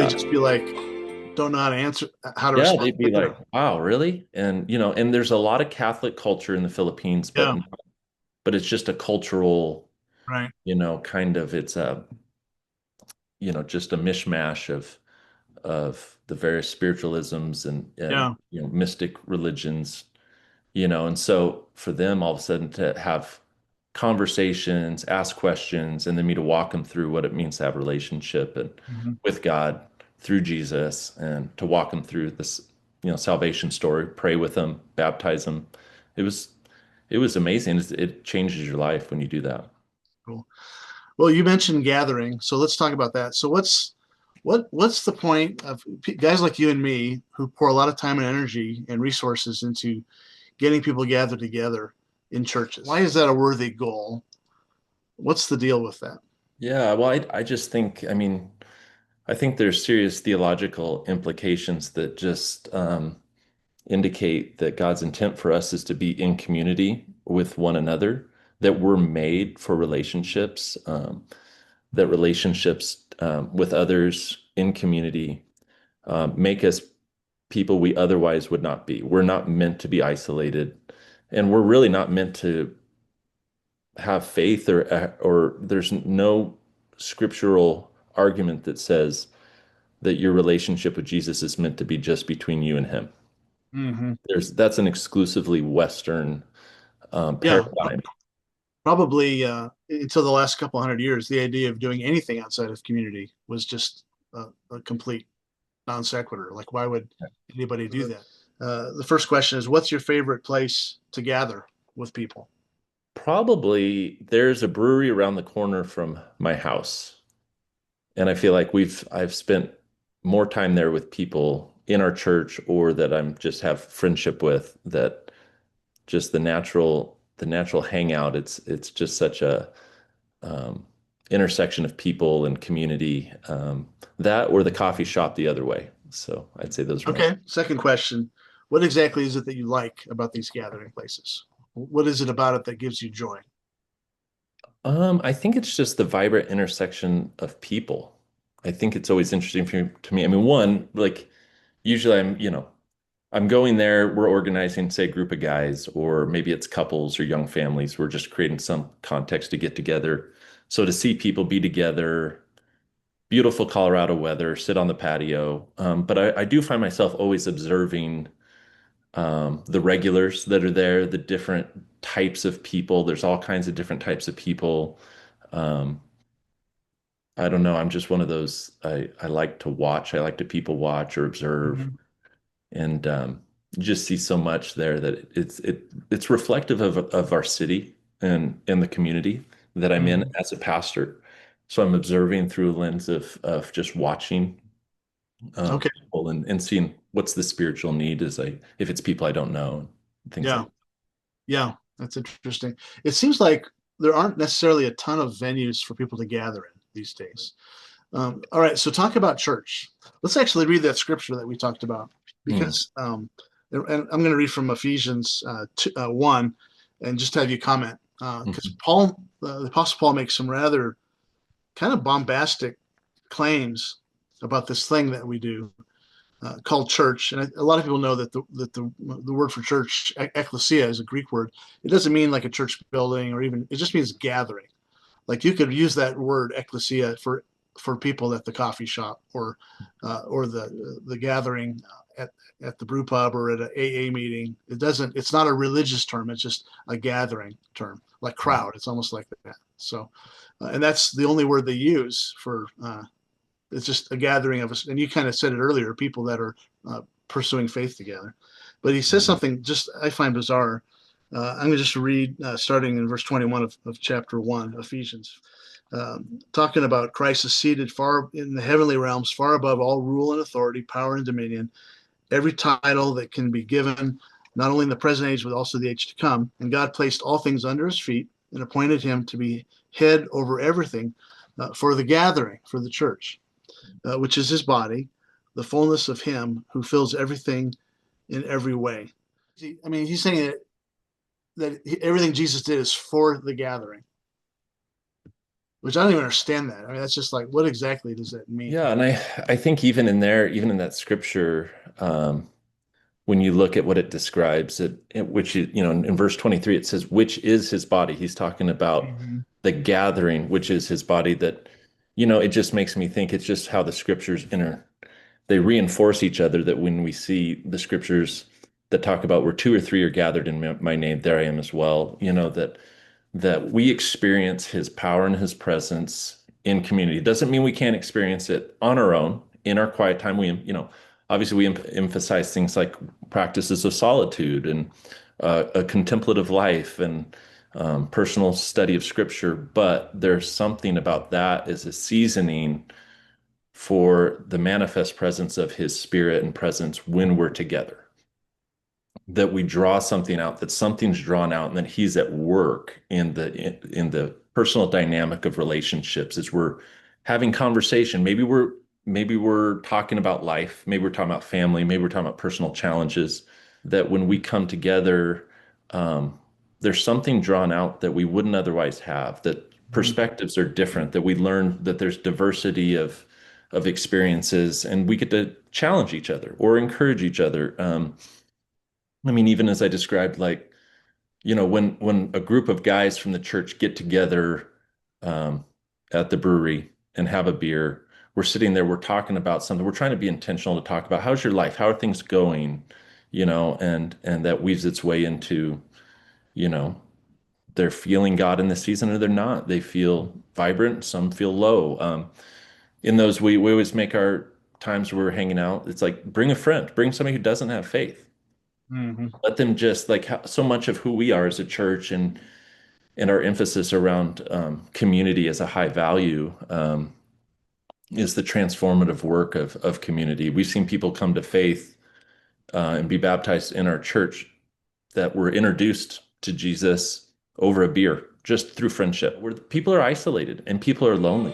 they just be like, don't know how to answer, how to Yeah, respond? they'd be like, wow, really? And and there's a lot of Catholic culture in the Philippines, Yeah, but it's just a cultural, right. kind of it's a, just a mishmash of the various spiritualisms and Yeah. mystic religions, and so for them all of a sudden to have conversations, ask questions, and then me to walk them through what it means to have a relationship and Mhm. with God through Jesus and to walk them through this, salvation story, pray with them, baptize them. It was it was amazing. It changes your life when you do that. Cool. Well, you mentioned gathering, so let's talk about that. So what's the point of guys like you and me who pour a lot of time and energy and resources into getting people gathered together in churches? Why is that a worthy goal? What's the deal with that? Yeah, well, I just think, I think there's serious theological implications that just indicate that God's intent for us is to be in community with one another, that we're made for relationships, that relationships with others in community make us people we otherwise would not be. We're not meant to be isolated, and we're really not meant to have faith or there's no scriptural argument that says that your relationship with Jesus is meant to be just between you and him. Hmm. That's an exclusively Western Yeah, paradigm. probably until the last couple hundred years, the idea of doing anything outside of community was just a complete non sequitur. Like, why would anybody do that? The first question is, what's your favorite place to gather with people? Probably there's a brewery around the corner from my house, and I feel like I've spent more time there with people in our church or that I'm just have friendship with that just the natural hangout. It's just such a um, intersection of people and community. That or the coffee shop the other way. So I'd say those are my. Okay. Second question, what exactly is it that you like about these gathering places? What is it about it that gives you joy? I think it's just the vibrant intersection of people. I think it's always interesting to me. I mean, one, like usually I'm going there, we're organizing, say, a group of guys, or maybe it's couples or young families. We're just creating some context to get together. So to see people be together, beautiful Colorado weather, sit on the patio. But I do find myself always observing the regulars that are there, the different types of people. There's all kinds of different types of people. Um, I don't know. I'm just one of those. I like to watch. I like to people watch or observe, Mhm. and you just see so much there that it's reflective of our city and the community that I'm in Mhm. as a pastor. So I'm observing through a lens of just watching Okay. people and seeing what's the spiritual need is if it's people I don't know, things Yeah. like Yeah. That's interesting. It seems like there aren't necessarily a ton of venues for people to gather in these days. All right. So talk about church. Let's actually read that scripture that we talked about that. because, and I'm going to read from Ephesians 1 and just have you comment because Paul, the Apostle Paul makes some rather kind of bombastic claims about this thing that we do called church. And a lot of people know that the word for church, ecclesia, is a Greek word. It doesn't mean like a church building or even, it just means gathering. Like you could use that word ecclesia for people at the coffee shop or the gathering at the brew pub or at an AA meeting. It doesn't. It's not a religious term. It's just a gathering term, like crowd. It's almost like that. So, and that's the only word they use for. It's just a gathering of us. And you kind of said it earlier. People that are pursuing faith together. But he says something just I find bizarre. I'm going to just read starting in verse 21 of chapter 1, Ephesians, talking about Christ is seated far in the heavenly realms, far above all rule and authority, power and dominion, every title that can be given, not only in the present age, but also the age to come. And God placed all things under his feet and appointed him to be head over everything for the gathering, for the church, which is his body, the fullness of him who fills everything in every way. I mean, he's saying that everything Jesus did is for the gathering. which I don't even understand that. I mean, that's just like, what exactly does that mean? Yeah, and I think even in there, even in that scripture, when you look at what it describes, which in verse 23 it says, "Which is his body." He's talking about Mhm. the gathering, which is his body. That it just makes me think it's just how the scriptures they reinforce each other. That when we see the scriptures that talk about where two or three are gathered in my name, there I am as well. That we experience his power and his presence in community. It doesn't mean we can't experience it on our own in our quiet time. Obviously we emphasize things like practices of solitude and a contemplative life and personal study of scripture. But there's something about that as a seasoning for the manifest presence of his spirit and presence when we're together, that we draw something out, that something's drawn out, and that he's at work in the personal dynamic of relationships as we're having conversation. Maybe we're talking about life, maybe we're talking about family, maybe we're talking about personal challenges, that when we come together, um, there's something drawn out that we wouldn't otherwise have, that Mhm. perspectives are different, that we learn that there's diversity of experiences, and we get to challenge each other or encourage each other. I mean, even as I described, like, when a group of guys from the church get together um, at the brewery and have a beer, we're sitting there, we're talking about something, we're trying to be intentional to talk about how's your life, how are things going, and that weaves its way into, you know, they're feeling God in this season or they're not. They feel vibrant, some feel low. In those, we always make our times where we're hanging out. It's like bring a friend, bring somebody who doesn't have faith. Mhm. Let them just like so much of who we are as a church and our emphasis around community as a high value is the transformative work of community. We've seen people come to faith and be baptized in our church that were introduced to Jesus over a beer just through friendship, where people are isolated and people are lonely.